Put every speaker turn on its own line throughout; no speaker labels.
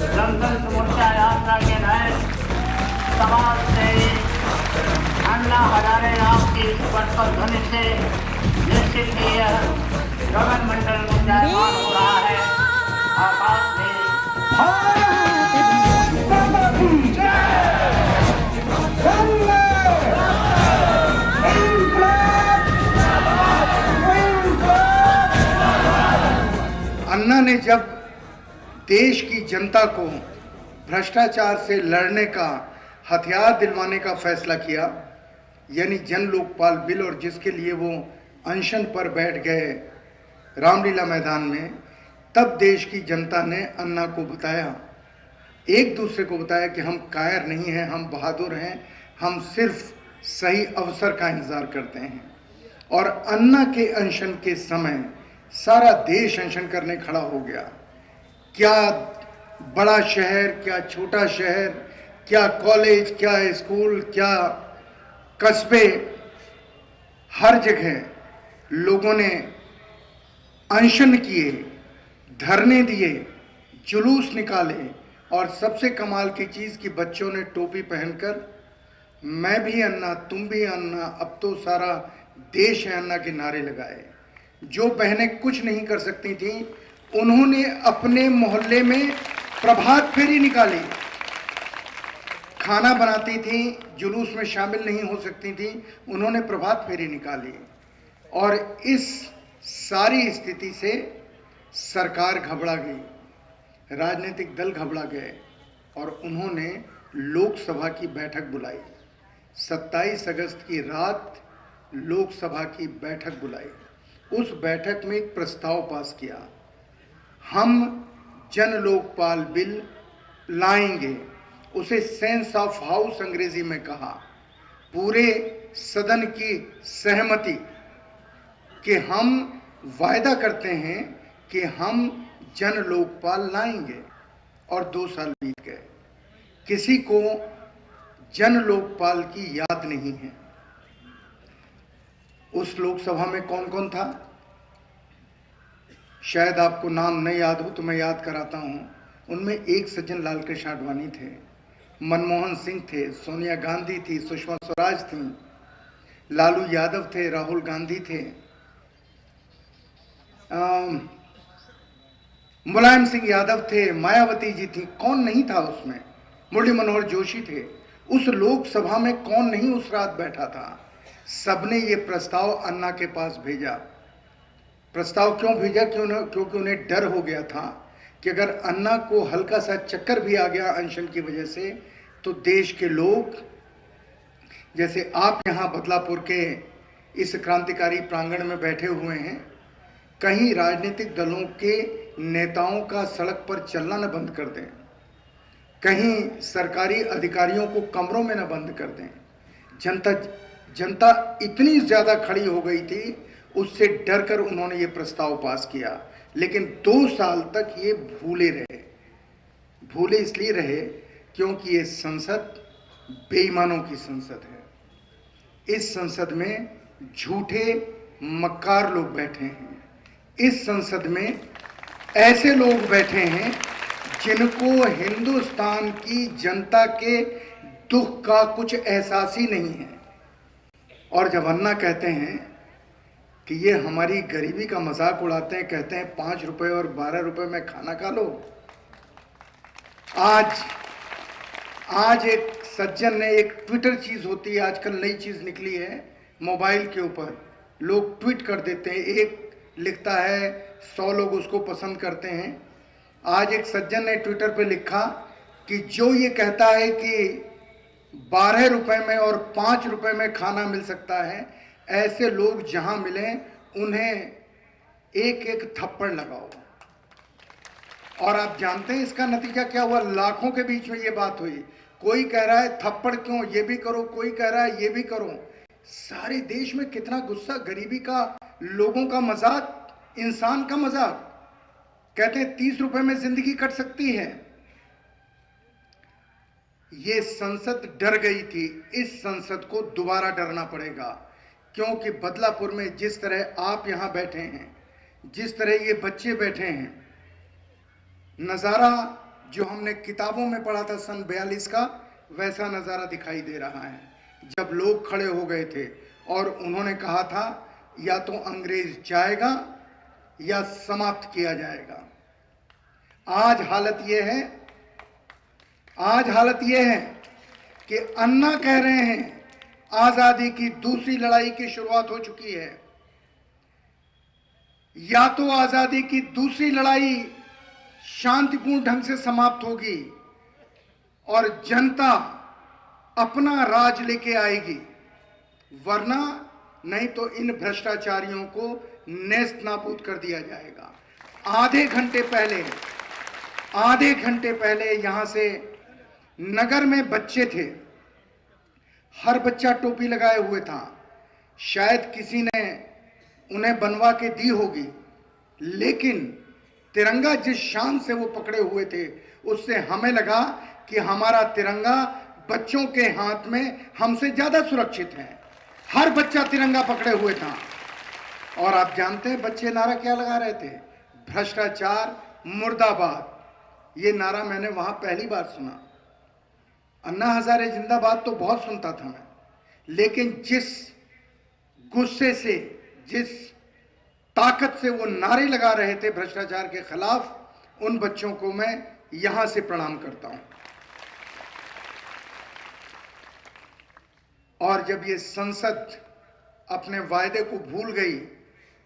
संघर्ष मोर्चा यात्रा के तहत समाज से अन्ना हजारे आपकी स्पष्ट ध्वनि से निश्चित ही यह गगन मंडल गुंजायमान हो रहा है। आकाश में
अन्ना ने जब देश की जनता को भ्रष्टाचार से लड़ने का हथियार दिलवाने का फैसला किया, यानी जन लोकपाल बिल, और जिसके लिए वो अनशन पर बैठ गए रामलीला मैदान में, तब देश की जनता ने अन्ना को बताया, एक दूसरे को बताया कि हम कायर नहीं हैं, हम बहादुर हैं, हम सिर्फ सही अवसर का इंतजार करते हैं। और अन्ना के अनशन के समय सारा देश अनशन करने खड़ा हो गया। क्या बड़ा शहर, क्या छोटा शहर, क्या कॉलेज, क्या स्कूल, क्या कस्बे, हर जगह लोगों ने अनशन किए, धरने दिए, जुलूस निकाले, और सबसे कमाल की चीज़ कि बच्चों ने टोपी पहनकर मैं भी अन्ना, तुम भी अन्ना, अब तो सारा देश है अन्ना के नारे लगाए। जो बहनें कुछ नहीं कर सकती थीं, उन्होंने अपने मोहल्ले में प्रभात फेरी निकाली। खाना बनाती थीं, जुलूस में शामिल नहीं हो सकती थीं, उन्होंने प्रभात फेरी निकाली। और इस सारी स्थिति से सरकार घबरा गई, राजनीतिक दल घबरा गए, और उन्होंने लोकसभा की बैठक बुलाई। 27 अगस्त की रात लोकसभा की बैठक बुलाई। उस बैठक में एक प्रस्ताव पास किया, हम जन लोकपाल बिल लाएंगे। उसे सेंस ऑफ हाउस अंग्रेजी में कहा। पूरे सदन की सहमति कि हम वायदा करते हैं कि हम जन लोकपाल लाएंगे। और 2 साल बीत गए, किसी को जन लोकपाल की याद नहीं है। उस लोकसभा में कौन कौन था? शायद आपको नाम नहीं याद हो तो मैं याद कराता हूं। उनमें एक सज्जन लाल कृष्ण आडवाणी थे, मनमोहन सिंह थे, सोनिया गांधी थी, सुषमा स्वराज थी, लालू यादव थे, राहुल गांधी थे, मुलायम सिंह यादव थे, मायावती जी थी। कौन नहीं था उसमें? मुरली मनोहर जोशी थे। उस लोकसभा में कौन नहीं उस रात बैठा था? सबने ये प्रस्ताव अन्ना के पास भेजा। प्रस्ताव क्यों भेजा? क्योंकि उन्हें डर हो गया था कि अगर अन्ना को हल्का सा चक्कर भी आ गया अनशन की वजह से, तो देश के लोग, जैसे आप यहाँ बदलापुर के इस क्रांतिकारी प्रांगण में बैठे हुए हैं, कहीं राजनीतिक दलों के नेताओं का सड़क पर चलना न बंद कर दें, कहीं सरकारी अधिकारियों को कमरों में न बंद कर दें। जनता इतनी ज्यादा खड़ी हो गई थी, उससे डरकर उन्होंने ये प्रस्ताव पास किया। लेकिन 2 साल तक ये भूले इसलिए रहे क्योंकि ये संसद बेईमानों की संसद है। इस संसद में झूठे मक्कार लोग बैठे हैं। इस संसद में ऐसे लोग बैठे हैं जिनको हिंदुस्तान की जनता के दुख का कुछ एहसास ही नहीं है। और जब अन्ना कहते हैं कि ये हमारी गरीबी का मजाक उड़ाते हैं, कहते हैं 5 रुपए और 12 रुपए में खाना खा लो। आज एक सज्जन ने, एक ट्विटर चीज होती है, आजकल नई चीज निकली है, मोबाइल के ऊपर लोग ट्वीट कर देते हैं, एक लिखता है 100 लोग उसको पसंद करते हैं। आज एक सज्जन ने ट्विटर पे लिखा कि जो ये कहता है कि 12 रुपए में और 5 रुपए में खाना मिल सकता है, ऐसे लोग जहां मिलें उन्हें एक एक थप्पड़ लगाओ। और आप जानते हैं इसका नतीजा क्या हुआ? लाखों के बीच में ये बात हुई। कोई कह रहा है थप्पड़ क्यों, ये भी करो, कोई कह रहा है ये भी करो। सारे देश में कितना गुस्सा, गरीबी का, लोगों का मजाक, इंसान का मजाक। कहते हैं 30 रुपए में जिंदगी कट सकती है। ये संसद डर गई थी। इस संसद को दोबारा डरना पड़ेगा, क्योंकि बदलापुर में जिस तरह आप यहां बैठे हैं, जिस तरह ये बच्चे बैठे हैं, नजारा जो हमने किताबों में पढ़ा था सन 42 का, वैसा नज़ारा दिखाई दे रहा है। जब लोग खड़े हो गए थे और उन्होंने कहा था या तो अंग्रेज जाएगा या समाप्त किया जाएगा। आज हालत यह है कि अन्ना कह रहे हैं आजादी की दूसरी लड़ाई की शुरुआत हो चुकी है। या तो आजादी की दूसरी लड़ाई शांतिपूर्ण ढंग से समाप्त होगी और जनता अपना राज लेके आएगी, वरना नहीं तो इन भ्रष्टाचारियों को नेस्त नाबूद कर दिया जाएगा। आधे घंटे पहले यहां से नगर में बच्चे थे, हर बच्चा टोपी लगाए हुए था। शायद किसी ने उन्हें बनवा के दी होगी, लेकिन तिरंगा जिस शान से वो पकड़े हुए थे, उससे हमें लगा कि हमारा तिरंगा बच्चों के हाथ में हमसे ज्यादा सुरक्षित है। हर बच्चा तिरंगा पकड़े हुए था। और आप जानते हैं बच्चे नारा क्या लगा रहे थे? भ्रष्टाचार मुर्दाबाद। ये नारा मैंने वहां पहली बार सुना। अन्ना हजारे जिंदाबाद तो बहुत सुनता था मैं, लेकिन जिस गुस्से से, जिस ताकत से वो नारे लगा रहे थे भ्रष्टाचार के खिलाफ, उन बच्चों को मैं यहां से प्रणाम करता हूं। और जब ये संसद अपने वायदे को भूल गई,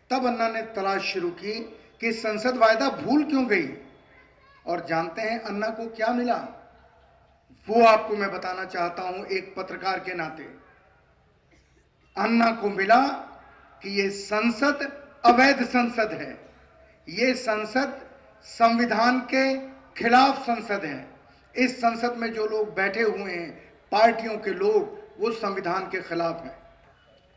तब अन्ना ने तलाश शुरू की कि संसद वायदा भूल क्यों गई। और जानते हैं अन्ना को क्या मिला? वो आपको मैं बताना चाहता हूं एक पत्रकार के नाते। अन्ना को मिला कि ये संसद अवैध संसद है, ये संसद संविधान के खिलाफ संसद है। इस संसद में जो लोग बैठे हुए हैं, पार्टियों के लोग, वो संविधान के खिलाफ हैं।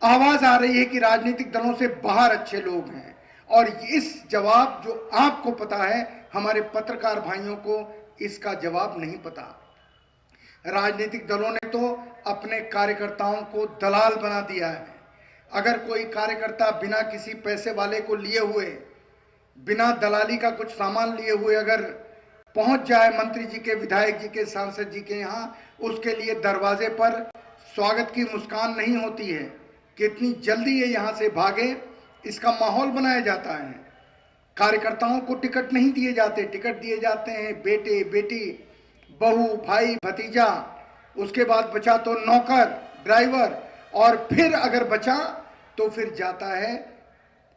आवाज आ रही है कि राजनीतिक दलों से बाहर अच्छे लोग हैं, और इस जवाब जो आपको पता है, हमारे पत्रकार भाइयों को इसका जवाब नहीं पता। राजनीतिक दलों ने तो अपने कार्यकर्ताओं को दलाल बना दिया है। अगर कोई कार्यकर्ता बिना किसी पैसे वाले को लिए हुए, बिना दलाली का कुछ सामान लिए हुए अगर पहुंच जाए मंत्री जी के, विधायक जी के, सांसद जी के यहाँ, उसके लिए दरवाजे पर स्वागत की मुस्कान नहीं होती है। कितनी जल्दी ये यहाँ से भागे, इसका माहौल बनाया जाता है। कार्यकर्ताओं को टिकट नहीं दिए जाते, टिकट दिए जाते हैं बेटे बेटी, बहू, भाई, भतीजा, उसके बाद बचा तो नौकर, ड्राइवर, और फिर अगर बचा तो फिर जाता है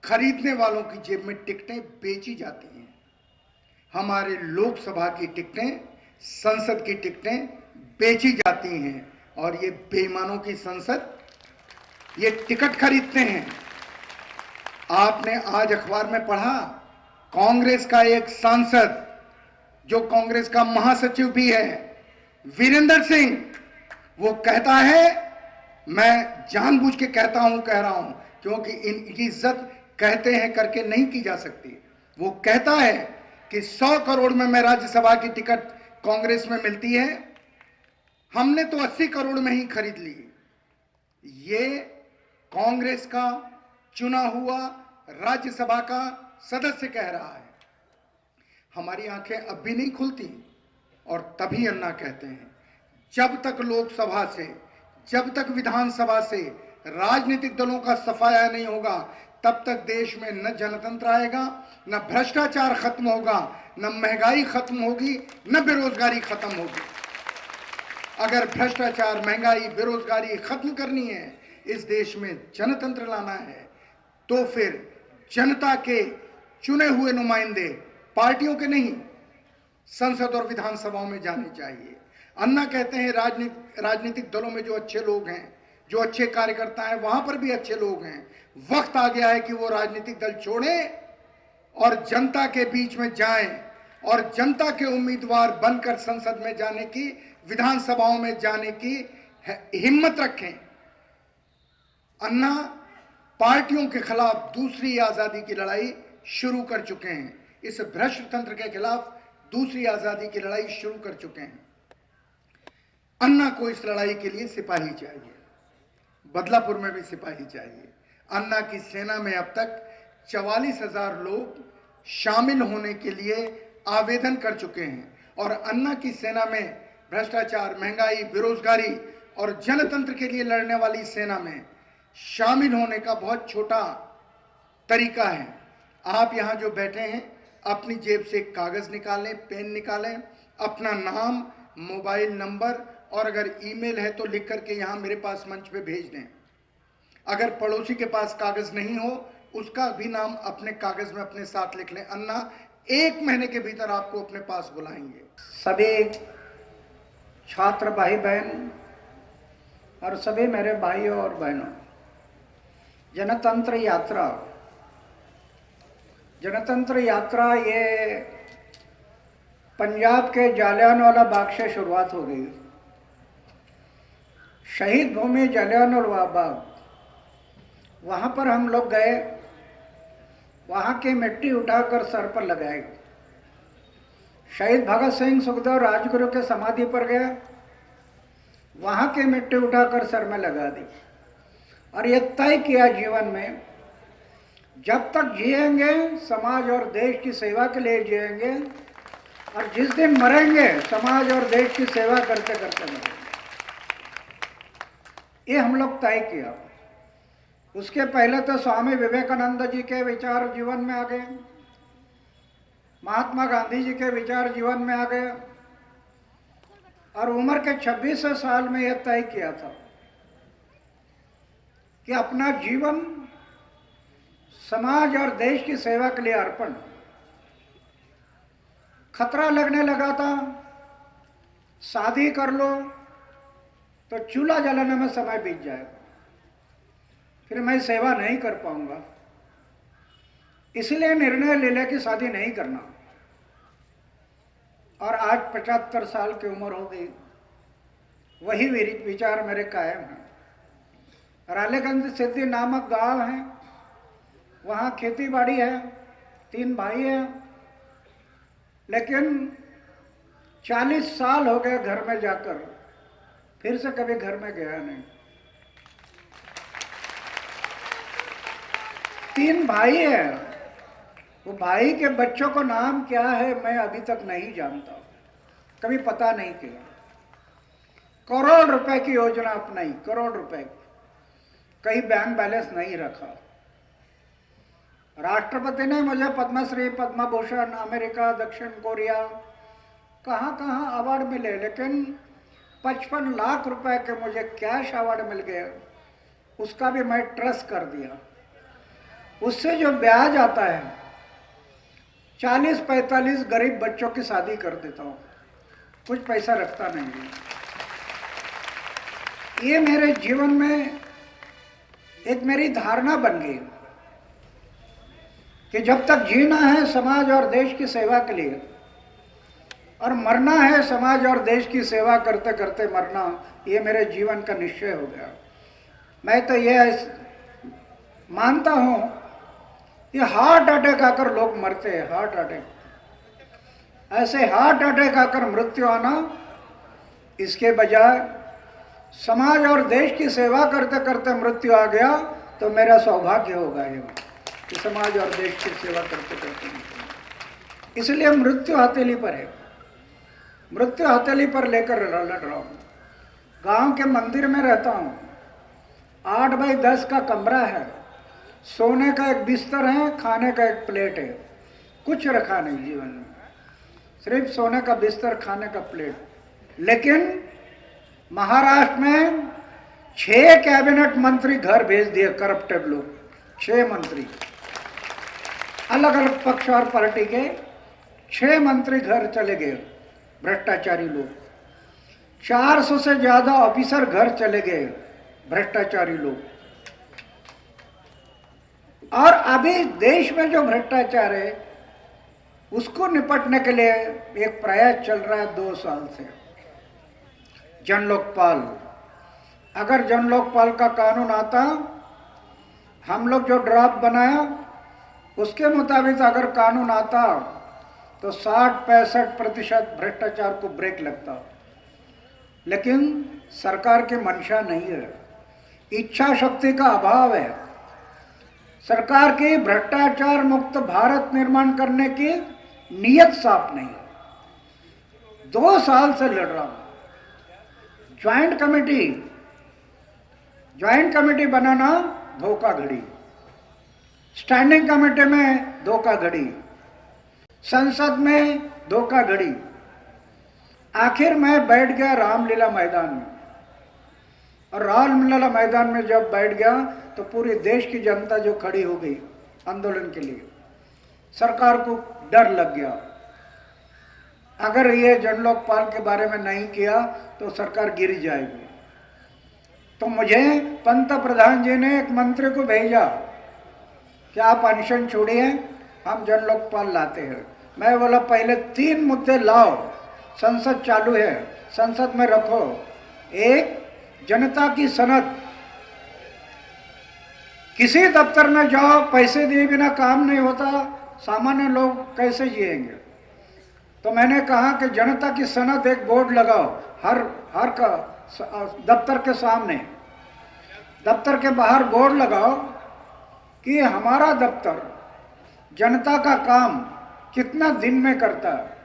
खरीदने वालों की जेब में टिकटें बेची जाती हैं। हमारे लोकसभा की टिकटें, संसद की टिकटें बेची जाती हैं, और ये बेईमानों की संसद ये टिकट खरीदते हैं। आपने आज अखबार में पढ़ा, कांग्रेस का एक सांसद जो कांग्रेस का महासचिव भी है, वीरेंद्र सिंह, वो कहता है, मैं जानबूझ के कह रहा हूं क्योंकि इनकी इज्जत कहते हैं करके नहीं की जा सकती। वो कहता है कि 100 करोड़ में मैं राज्यसभा की टिकट कांग्रेस में मिलती है, हमने तो 80 करोड़ में ही खरीद ली। ये कांग्रेस का चुना हुआ राज्यसभा का सदस्य कह रहा है। हमारी आंखें अब भी नहीं खुलती। और तभी अन्ना कहते हैं, जब तक लोकसभा से, जब तक विधानसभा से राजनीतिक दलों का सफाया नहीं होगा, तब तक देश में न जनतंत्र आएगा, न भ्रष्टाचार खत्म होगा, न महंगाई खत्म होगी, न बेरोजगारी खत्म होगी। अगर भ्रष्टाचार, महंगाई, बेरोजगारी खत्म करनी है, इस देश में जनतंत्र लाना है, तो फिर जनता के चुने हुए नुमाइंदे, पार्टियों के नहीं, संसद और विधानसभाओं में जाने चाहिए। अन्ना कहते हैं राजनीतिक दलों में जो अच्छे लोग हैं, जो अच्छे कार्यकर्ता हैं, वहां पर भी अच्छे लोग हैं। वक्त आ गया है कि वो राजनीतिक दल छोड़ें और जनता के बीच में जाएं और जनता के उम्मीदवार बनकर संसद में जाने की, विधानसभाओं में जाने की हिम्मत रखें। अन्ना पार्टियों के खिलाफ दूसरी आजादी की लड़ाई शुरू कर चुके हैं। इस भ्रष्ट तंत्र के खिलाफ दूसरी आजादी की लड़ाई शुरू कर चुके हैं। अन्ना को इस लड़ाई के लिए सिपाही चाहिए, बदलापुर में भी सिपाही चाहिए। अन्ना की सेना में अब तक 44,000 लोग शामिल होने के लिए आवेदन कर चुके हैं और अन्ना की सेना में भ्रष्टाचार, महंगाई, बेरोजगारी और जनतंत्र के लिए लड़ने वाली सेना में शामिल होने का बहुत छोटा तरीका है। आप यहाँ जो बैठे हैं, अपनी जेब से एक कागज निकालें, पेन निकालें, अपना नाम, मोबाइल नंबर और अगर ईमेल है तो लिख करके यहाँ मेरे पास मंच पे भेज दें। अगर पड़ोसी के पास कागज नहीं हो, उसका भी नाम अपने कागज में अपने साथ लिख लें। अन्ना 1 महीने के भीतर आपको अपने पास बुलाएंगे।
सभी छात्र भाई बहन और सभी मेरे भाइयों और बहनों, जनतंत्र यात्रा ये पंजाब के जालियांवाला बाग से शुरुआत हो गई। शहीद भूमि जालियांवाला बाग, वहाँ पर हम लोग गए, वहाँ की मिट्टी उठाकर सर पर लगाई। शहीद भगत सिंह, सुखदेव, राजगुरु के समाधि पर गए, वहाँ की मिट्टी उठाकर सर में लगा दी और ये तय किया जीवन में जब तक जिएंगे समाज और देश की सेवा के लिए जिएंगे और जिस दिन मरेंगे समाज और देश की सेवा करते करते मरेंगे। ये हम लोग तय किया। उसके पहले तो स्वामी विवेकानंद जी के विचार जीवन में आ गए, महात्मा गांधी जी के विचार जीवन में आ गए और उम्र के 26 साल में यह तय किया था कि अपना जीवन समाज और देश की सेवा के लिए अर्पण। खतरा लगने लगा था, शादी कर लो तो चूल्हा जलाने में समय बीत जाएगा, फिर मैं सेवा नहीं कर पाऊंगा, इसलिए निर्णय ले लिया कि शादी नहीं करना। और आज 75 साल की उम्र हो गई, वही विचार मेरे कायम हैं। रालेगंज सिद्धि नामक गांव है, वहाँ खेती बाड़ी है, 3 भाई हैं, लेकिन 40 साल हो गए घर में जाकर, फिर से कभी घर में गया नहीं। 3 भाई हैं, वो भाई के बच्चों का नाम क्या है मैं अभी तक नहीं जानता, कभी पता नहीं किया। करोड़ रुपए की योजना अपनाई, करोड़ रुपए, कहीं बैंक बैलेंस नहीं रखा। राष्ट्रपति ने मुझे पद्मश्री, पद्म भूषण, अमेरिका, दक्षिण कोरिया, कहाँ कहाँ अवार्ड मिले, लेकिन 55 लाख रुपए के मुझे कैश अवार्ड मिल गए, उसका भी मैं ट्रस्ट कर दिया। उससे जो ब्याज आता है 40-45 गरीब बच्चों की शादी कर देता हूँ, कुछ पैसा रखता नहीं है। ये मेरे जीवन में एक मेरी धारणा बन गई कि जब तक जीना है समाज और देश की सेवा के लिए और मरना है समाज और देश की सेवा करते करते मरना, ये मेरे जीवन का निश्चय हो गया। मैं तो ये मानता हूँ ये हार्ट अटैक आकर लोग मरते हैं, हार्ट अटैक, ऐसे हार्ट अटैक आकर मृत्यु आना, इसके बजाय समाज और देश की सेवा करते करते मृत्यु आ गया तो मेरा सौभाग्य होगा ये कि समाज और देश की सेवा करते करते। इसलिए मृत्यु हथेली पर है, मृत्यु हथेली पर लेकर लड़ रहा हूँ। गांव के मंदिर में रहता हूँ, 8 बाई 10 का कमरा है, सोने का एक बिस्तर है, खाने का एक प्लेट है, कुछ रखा नहीं जीवन में, सिर्फ सोने का बिस्तर, खाने का प्लेट। लेकिन महाराष्ट्र में 6 कैबिनेट मंत्री घर भेज दिए, करप्टेड लोग, 6 मंत्री, अलग अलग पक्ष और पार्टी के 6 मंत्री घर चले गए, भ्रष्टाचारी लोग। 400 से ज्यादा ऑफिसर घर चले गए, भ्रष्टाचारी लोग। और अभी देश में जो भ्रष्टाचार है उसको निपटने के लिए एक प्रयास चल रहा है 2 साल से, जन लोकपाल। अगर जन लोकपाल का कानून आता, हम लोग जो ड्राफ्ट बनाया उसके मुताबिक अगर कानून आता तो 60-65% भ्रष्टाचार को ब्रेक लगता। लेकिन सरकार की मंशा नहीं है, इच्छा शक्ति का अभाव है। सरकार की भ्रष्टाचार मुक्त भारत निर्माण करने की नीयत साफ नहीं है। 2 साल से लड़ रहा हूं। ज्वाइंट कमेटी बनाना धोखाधड़ी, स्टैंडिंग कमेटी में धोखाधड़ी, संसद में धोखाधड़ी। आखिर मैं बैठ गया रामलीला मैदान में, और रामलीला मैदान में जब बैठ गया तो पूरे देश की जनता जो खड़ी हो गई आंदोलन के लिए, सरकार को डर लग गया, अगर ये जन लोकपाल के बारे में नहीं किया तो सरकार गिर जाएगी। तो मुझे पंत प्रधान जी ने एक मंत्री को भेजा कि आप अनशन छोड़िए, हम जन लोकपाल लाते हैं। मैं बोला पहले 3 मुद्दे लाओ, संसद चालू है, संसद में रखो। एक, जनता की सनद, किसी दफ्तर में जाओ, पैसे दिए बिना काम नहीं होता, सामान्य लोग कैसे जिएंगे। तो मैंने कहा कि जनता की सनद एक बोर्ड लगाओ हर का दफ्तर के सामने, दफ्तर के बाहर बोर्ड लगाओ कि हमारा दफ्तर जनता का काम कितना दिन में करता है।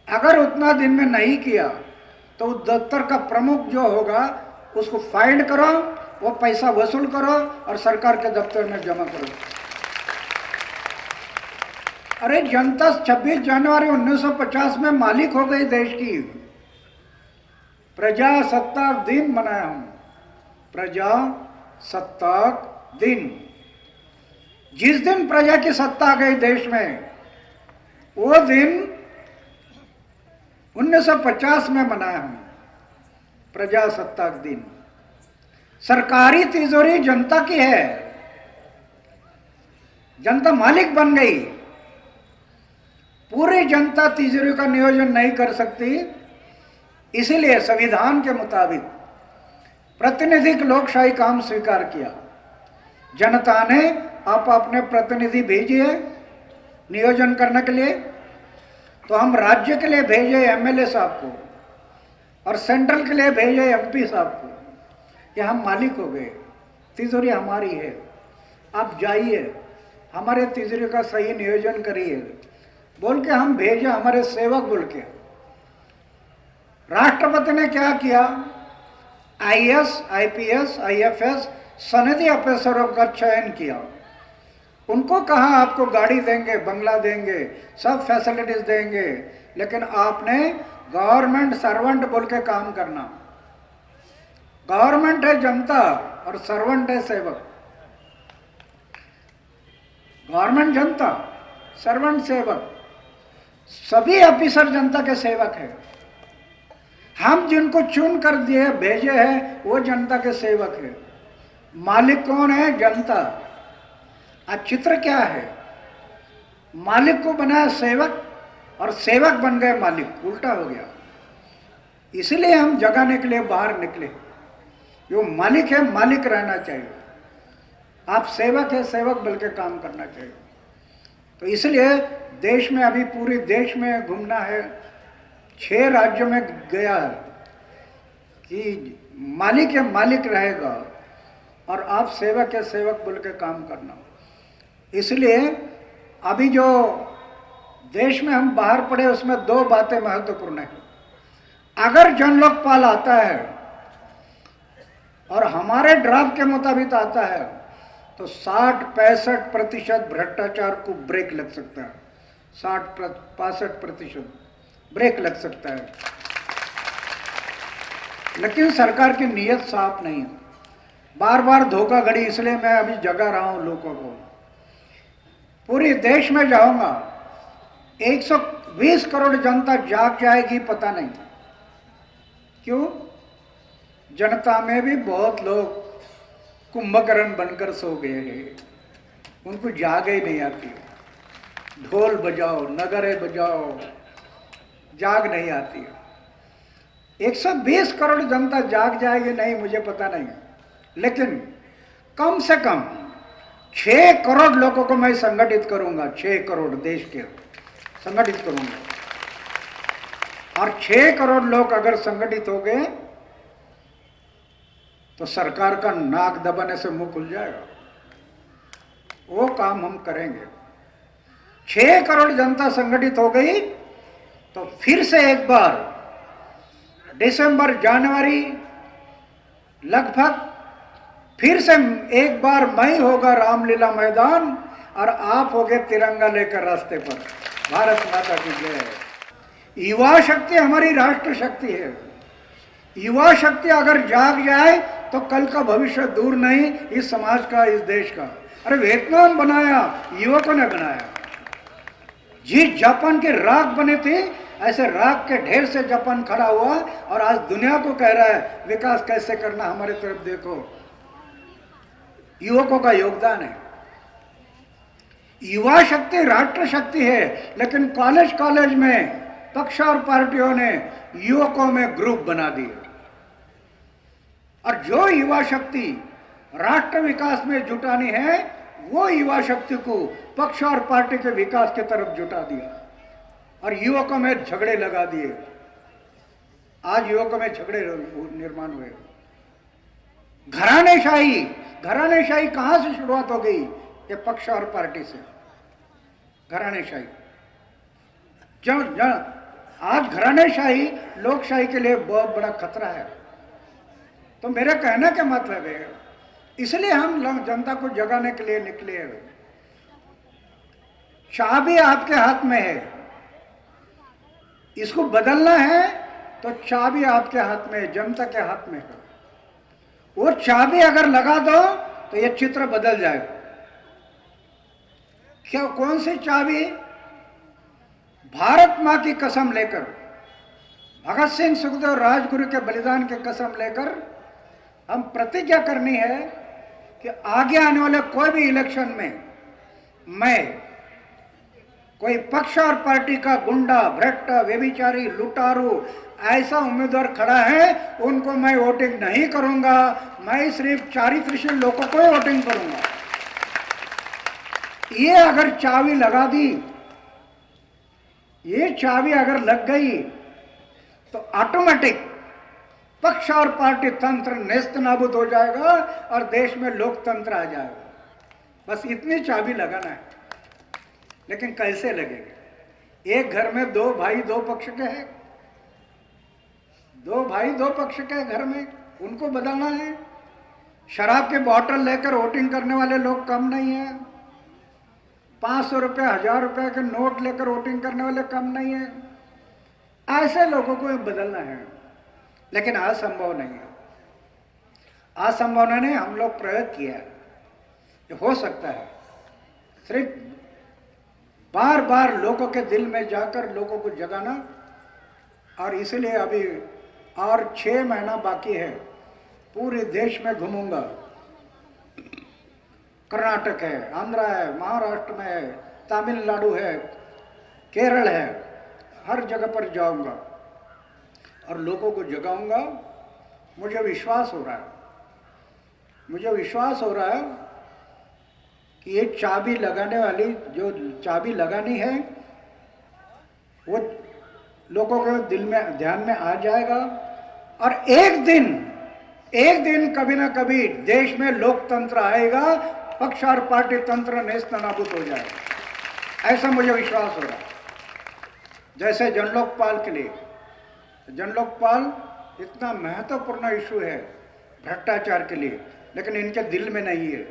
अगर उतना दिन में नहीं किया तो उस दफ्तर का प्रमुख जो होगा उसको फाइन करो, वो पैसा वसूल करो और सरकार के दफ्तर में जमा करो। अरे जनता 26 जनवरी 1950 में मालिक हो गई देश की। प्रजासत्ताक दिन मनाया हम, प्रजासत्ताक दिन। जिस दिन प्रजा की सत्ता आ गई देश में, वो दिन 1950 में मनाया हम, प्रजासत्ताक दिन। सरकारी तिजोरी जनता की है, जनता मालिक बन गई। पूरी जनता तिजोरी का नियोजन नहीं कर सकती, इसीलिए संविधान के मुताबिक प्रतिनिधिक लोकशाही काम स्वीकार किया। जनता ने आप अपने प्रतिनिधि भेजिए नियोजन करने के लिए, तो हम राज्य के लिए भेजे एमएलए साहब को और सेंट्रल के लिए भेजे एमपी साहब को कि हम मालिक हो गए, तिजोरी हमारी है, आप जाइए हमारे तिजोरी का सही नियोजन करिए बोल के हम भेजे, हमारे सेवक बोल के। राष्ट्रपति ने क्या किया, आईएएस, आईपीएस, आईएफएस सनदी अफसरों का चयन किया। उनको कहा आपको गाड़ी देंगे, बंगला देंगे, सब फैसिलिटीज देंगे, लेकिन आपने गवर्नमेंट सर्वेंट बोल के काम करना। गवर्नमेंट है जनता और सर्वेंट है सेवक। गवर्नमेंट जनता, सर्वेंट सेवक, सभी ऑफिसर जनता के सेवक है। हम जिनको चुन कर दिए भेजे हैं वो जनता के सेवक है। मालिक कौन है, जनता। आज चित्र क्या है, मालिक को बनाया सेवक और सेवक बन गए मालिक, उल्टा हो गया। इसलिए हम जगाने के लिए बाहर निकले। जो मालिक है मालिक रहना चाहिए, आप सेवक है सेवक बन के काम करना चाहिए। तो इसलिए देश में अभी पूरे देश में घूमना है, 6 राज्यों में गया है कि मालिक है मालिक रहेगा और आप सेवक है सेवक बोल के काम करना। इसलिए अभी जो देश में हम बाहर पड़े उसमें 2 बातें महत्वपूर्ण है। अगर जन लोकपाल आता है और हमारे ड्राफ्ट के मुताबिक आता है तो 60-65% भ्रष्टाचार को ब्रेक लग सकता है, 60-65% ब्रेक लग सकता है। लेकिन सरकार की नीयत साफ नहीं है, बार बार धोखाधड़ी। इसलिए मैं अभी जगा रहा हूं लोगों को। पूरे देश में जाऊंगा, 120 करोड़ जनता जाग जाएगी पता नहीं क्यों। जनता में भी बहुत लोग कुंभकर्ण बनकर सो गए हैं, उनको जाग ही नहीं आती। ढोल बजाओ, नगारे बजाओ, जाग नहीं आती। 120 करोड़ जनता जाग जाएगी नहीं मुझे पता नहीं, लेकिन कम से कम 6 करोड़ लोगों को मैं संगठित करूंगा। 6 करोड़ देश के संगठित करूंगा, और 6 करोड़ लोग अगर संगठित हो गए तो सरकार का नाक दबाने से मुंह खुल जाएगा। वो काम हम करेंगे। 6 करोड़ जनता संगठित हो गई तो फिर से एक बार दिसंबर जनवरी लगभग फिर से एक बार मई होगा रामलीला मैदान और आप होगे तिरंगा लेकर रास्ते पर। भारत माता की जय। युवा शक्ति हमारी राष्ट्र शक्ति है। युवा शक्ति अगर जाग जाए तो कल का भविष्य दूर नहीं, इस समाज का, इस देश का। अरे वियतनाम बनाया, युवकों ने बनाया। जी जापान की राख बनी थी, ऐसे राख के ढेर से जापान खड़ा हुआ और आज दुनिया को कह रहा है विकास कैसे करना, हमारी तरफ देखो। युवकों का योगदान है। युवा शक्ति राष्ट्र शक्ति है, लेकिन कॉलेज में पक्ष और पार्टियों ने युवकों में ग्रुप बना दिए और जो युवा शक्ति राष्ट्र विकास में जुटानी है वो युवा शक्ति को पक्ष और पार्टी के विकास की तरफ जुटा दिया और युवकों में झगड़े लगा दिए। आज युवकों में झगड़े निर्माण हुए। घरानेशाही कहां से शुरुआत हो गई? ये पक्ष और पार्टी से। घरानेशाही आज घरानेशाही लोकशाही के लिए बहुत बड़ा खतरा है। तो मेरा कहना क्या मतलब है, इसलिए हम जनता को जगाने के लिए निकले हैं। चाबी आपके हाथ में है, इसको बदलना है तो चाबी आपके हाथ में है, जनता के हाथ में है। वो चाबी अगर लगा दो तो ये चित्र बदल जाएगा। क्या कौन सी चाबी? भारत मां की कसम लेकर, भगत सिंह, सुखदेव, राजगुरु के बलिदान की कसम लेकर हम प्रतिज्ञा करनी है कि आगे आने वाले कोई भी इलेक्शन में मैं कोई पक्ष और पार्टी का गुंडा, भ्रष्ट, व्यभिचारी, लुटारू ऐसा उम्मीदवार खड़ा है उनको मैं वोटिंग नहीं करूंगा। मैं सिर्फ चारित्रशील लोगों को ही वोटिंग करूंगा। ये अगर चाबी लगा दी, ये चाबी अगर लग गई तो ऑटोमेटिक पक्ष और पार्टी तंत्र नेस्त नाबूद हो जाएगा और देश में लोकतंत्र आ जाएगा। बस इतनी चाबी लगाना है। लेकिन कैसे लगेगा? एक घर में दो भाई दो पक्ष के हैं, दो भाई दो पक्ष के घर में, उनको बदलना है। शराब के बोतल लेकर वोटिंग करने वाले लोग कम नहीं है। 500 रुपये, 1000 रुपये के नोट लेकर वोटिंग करने वाले कम नहीं है। ऐसे लोगों को बदलना है, लेकिन असंभव नहीं है। असंभव नहीं, हम लोग प्रयोग किया है। ये हो सकता है, सिर्फ बार बार लोगों के दिल में जाकर लोगों को जगाना। और इसलिए अभी और 6 महीना बाकी है। पूरे देश में घूमूंगा। कर्नाटक है, आंध्रा है, महाराष्ट्र में है, तमिलनाडु है, केरल है, हर जगह पर जाऊंगा और लोगों को जगाऊंगा। मुझे विश्वास हो रहा है कि ये चाबी लगाने वाली, जो चाबी लगानी है वो लोगों के दिल में, ध्यान में आ जाएगा और एक दिन कभी ना कभी देश में लोकतंत्र आएगा, पक्ष और पार्टी तंत्र नेस्त नाबूद हो जाएगा। ऐसा मुझे विश्वास हो रहा है। जैसे जनलोकपाल के लिए, जनलोकपाल इतना महत्वपूर्ण इशू है भ्रष्टाचार के लिए, लेकिन इनके दिल में नहीं है।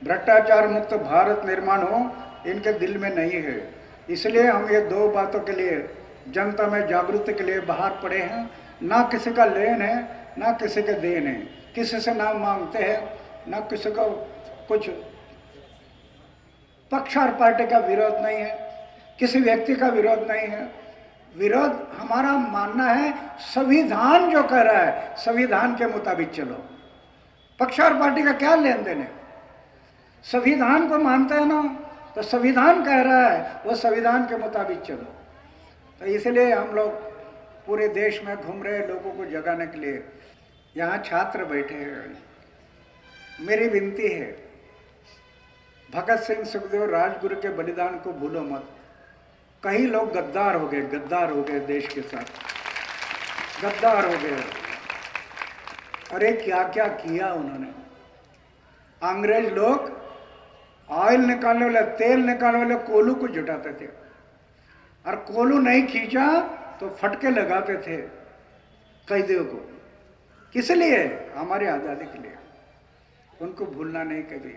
भ्रष्टाचार मुक्त भारत निर्माण हो, इनके दिल में नहीं है। इसलिए हम ये 2 बातों के लिए जनता में जागृति के लिए बाहर पड़े हैं। ना किसी का लेन है, ना किसी के देन है। किसी से ना मांगते हैं, ना किसी को कुछ। पक्ष और पार्टी का विरोध नहीं है, किसी व्यक्ति का विरोध नहीं है। विरोध हमारा मानना है संविधान जो कह रहा है, संविधान के मुताबिक चलो। पक्ष और पार्टी का क्या लेन देन है? संविधान को मानते हैं ना, तो संविधान कह रहा है वो संविधान के मुताबिक चलो। तो इसलिए हम लोग पूरे देश में घूम रहे, लोगों को जगाने के लिए। यहाँ छात्र बैठे हैं, मेरी विनती है, भगत सिंह, सुखदेव, राजगुरु के बलिदान को भूलो मत। कई लोग गद्दार हो गए देश के साथ, गद्दार हो गए। अरे क्या क्या किया उन्होंने। अंग्रेज लोग ऑयल निकालने वाले, तेल निकालने वाले कोयले को जुटाते थे और कोयला नहीं खींचा तो फटके लगाते थे। कैदियों को। किस लिए? हमारी आज़ादी के लिए। उनको भूलना नहीं कभी।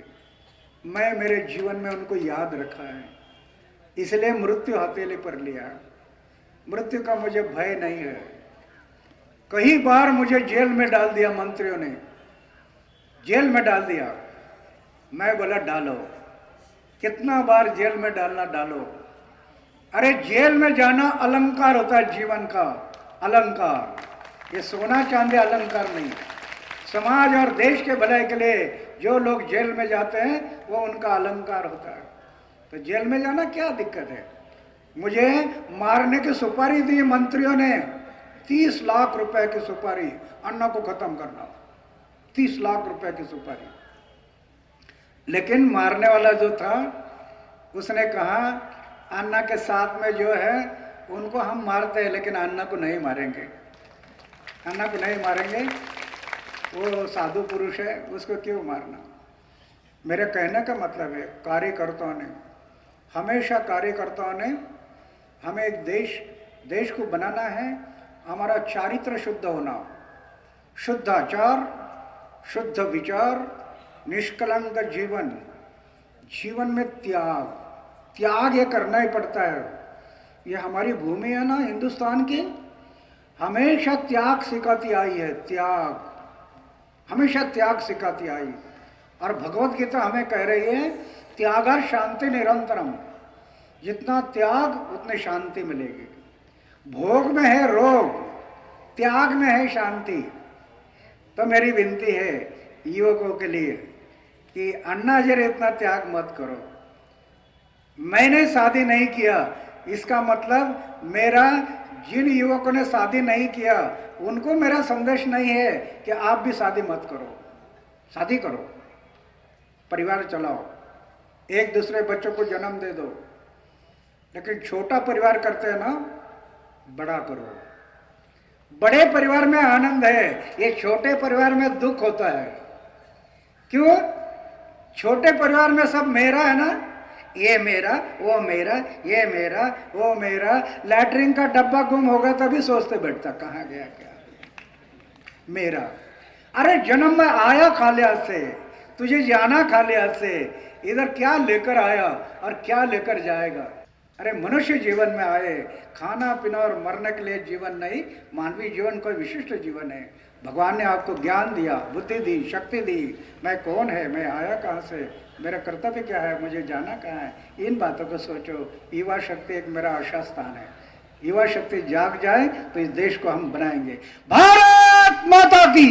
मैं मेरे जीवन में उनको याद रखा है, इसलिए मृत्यु हथेली पर लिया। मृत्यु का मुझे भय नहीं है। कई बार मुझे जेल में डाल दिया, मंत्रियों ने जेल में डाल दिया। मैं बोला डालो, कितना बार जेल में डालना डालो। अरे जेल में जाना अलंकार होता है, जीवन का अलंकार। ये सोना चांदी अलंकार नहीं। समाज और देश के भलाई के लिए जो लोग जेल में जाते हैं वो उनका अलंकार होता है। तो जेल में जाना क्या दिक्कत है? मुझे मारने की सुपारी दी मंत्रियों ने, 30 लाख रुपए की सुपारी, अन्ना को खत्म करना, 30 लाख रुपए की सुपारी। लेकिन मारने वाला जो था उसने कहा अन्ना के साथ में जो है उनको हम मारते हैं, लेकिन अन्ना को नहीं मारेंगे, अन्ना को नहीं मारेंगे, वो साधु पुरुष है, उसको क्यों मारना। मेरे कहने का मतलब है कार्यकर्ताओं ने, हमेशा कार्यकर्ताओं ने हमें एक देश को बनाना है। हमारा चारित्र शुद्ध होना, शुद्ध आचार, शुद्ध विचार, निष्कलंक जीवन। जीवन में त्याग ये करना ही पड़ता है। ये हमारी भूमि है ना हिंदुस्तान की, हमेशा त्याग सिखाती आई है, त्याग, हमेशा त्याग सिखाती आई। और भगवत गीता हमें कह रही है त्यागा शांति निरंतरम। जितना त्याग उतनी शांति मिलेगी। भोग में है रोग, त्याग में है शांति। तो मेरी विनती है युवकों के लिए कि अन्ना जरा इतना त्याग मत करो। मैंने शादी नहीं किया, इसका मतलब मेरा, जिन युवकों ने शादी नहीं किया उनको मेरा संदेश नहीं है कि आप भी शादी मत करो। शादी करो, परिवार चलाओ, एक दूसरे बच्चों को जन्म दे दो, लेकिन छोटा परिवार करते हैं ना, बड़ा करो। बड़े परिवार में आनंद है, ये छोटे परिवार में दुख होता है। क्यों? छोटे परिवार में सब मेरा है ना, ये मेरा, वो मेरा, ये मेरा, वो मेरा। लैट्रिन का डब्बा गुम होगा तभी सोचते बैठता कहाँ गया क्या मेरा। अरे जन्म में आया खालियात से, तुझे जाना खालियात से, इधर क्या लेकर आया और क्या लेकर जाएगा। अरे मनुष्य जीवन में आए खाना पीना और मरने के लिए जीवन नहीं, मानवीय जीवन कोई विशिष्ट जीवन है। भगवान ने आपको ज्ञान दिया, बुद्धि दी, शक्ति दी। मैं कौन है, मैं आया कहाँ से, मेरा कर्तव्य क्या है, मुझे जाना कहाँ है, इन बातों को सोचो। युवा शक्ति एक मेरा आशा स्थान है। युवा शक्ति जाग जाए तो इस देश को हम बनाएंगे। भारत माता की